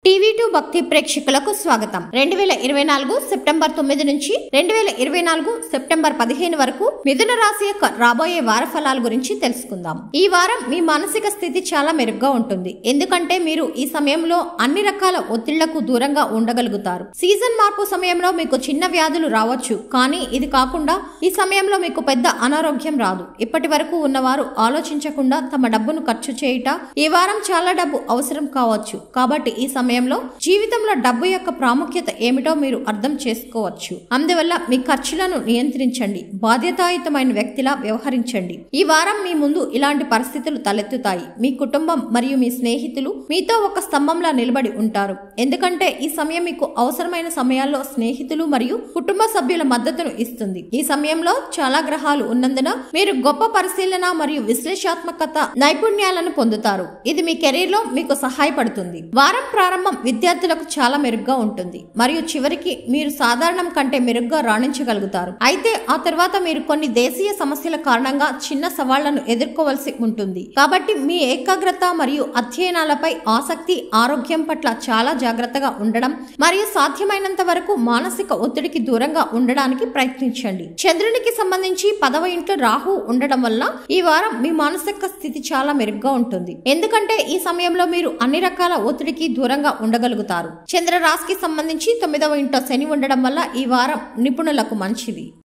టీవీ2 భక్తి ప్రేక్షకులకు స్వాగతం. 2024 సెప్టెంబర్ 9 నుంచి 2024 సెప్టెంబర్ 15 వరకు మిథున రాశి యొక్క రాబోయే వార ఫలాల గురించి తెలుసుకుందాం. ఈ వారం మీ మానసిక స్థితి చాలా మెరుగ్గా ఉంటుంది. ఎందుకంటే మీరు ఈ సమయంలో అన్ని రకాల ఒత్తిళ్లకు దూరంగా ఉండగలుగుతారు. సీజన్ మార్పు సమయంలో మీకు చిన్న వ్యాధులు రావచ్చు, కానీ ఇది కాకుండా ఈ సమయంలో మీకు పెద్ద అనారోగ్యం రాదు. ఇప్పటి వరకు ఉన్నవారు ఆలోచించకుండా తమ డబ్బును ఖర్చు చేయుట ఈ వారం చాలా డబ్బు అవసరం కావచ్చు. కాబట్టి ఈ సమయంలో జీవితంలో డబ్బు యొక్క ప్రాముఖ్యత ఏమిటో మీరు అర్థం చేసుకోవచ్చు. అందువల్ల మీ ఖర్చులను నియంత్రించండి, బాధ్యతాయుతమైన వ్యక్తిలా వ్యవహరించండి. ఈ వారం మీ ముందు ఇలాంటి పరిస్థితులు తలెత్తుతాయి. మీ కుటుంబం మరియు మీ స్నేహితులు మీతో ఒక స్తంభంలా నిలబడి ఉంటారు. ఎందుకంటే ఈ సమయం మీకు అవసరమైన సమయాల్లో స్నేహితులు మరియు కుటుంబ సభ్యుల మద్దతును ఇస్తుంది. ఈ సమయంలో చాలా గ్రహాలు ఉన్నందున మీరు గొప్ప పరిశీలన మరియు విశ్లేషణాత్మకత నైపుణ్యాలను పొందుతారు. ఇది మీ కెరీర్ లో మీకు సహాయపడుతుంది. వారం ప్రారంభం విద్యార్థులకు చాలా మెరుగ్గా ఉంటుంది మరియు చివరికి మీరు సాధారణం కంటే మెరుగ్గా రాణించగలుగుతారు. అయితే ఆ తర్వాత మీరు కొన్ని దేశీయ సమస్యల కారణంగా చిన్న సవాళ్లను ఎదుర్కోవలసి ఉంటుంది. కాబట్టి మీ ఏకాగ్రత మరియు అధ్యయనాలపై ఆసక్తి, ఆరోగ్యం పట్ల చాలా జాగ్రత్తగా ఉండడం మరియు సాధ్యమైనంత వరకు మానసిక ఒత్తిడికి దూరంగా ఉండడానికి ప్రయత్నించండి. చంద్రునికి సంబంధించి 10వ ఇంట్లో రాహు ఉండడం వల్ల ఈ వారం మీ మానసిక స్థితి చాలా మెరుగ్గా ఉంటుంది. ఎందుకంటే ఈ సమయంలో మీరు అన్ని రకాల ఒత్తిడికి దూరంగా ఉండగలుగుతారు. చంద్ర రాశికి సంబంధించి 9వ ఇంట్లో శని ఉండడం వల్ల ఈ వారం నిపుణులకు మంచిది.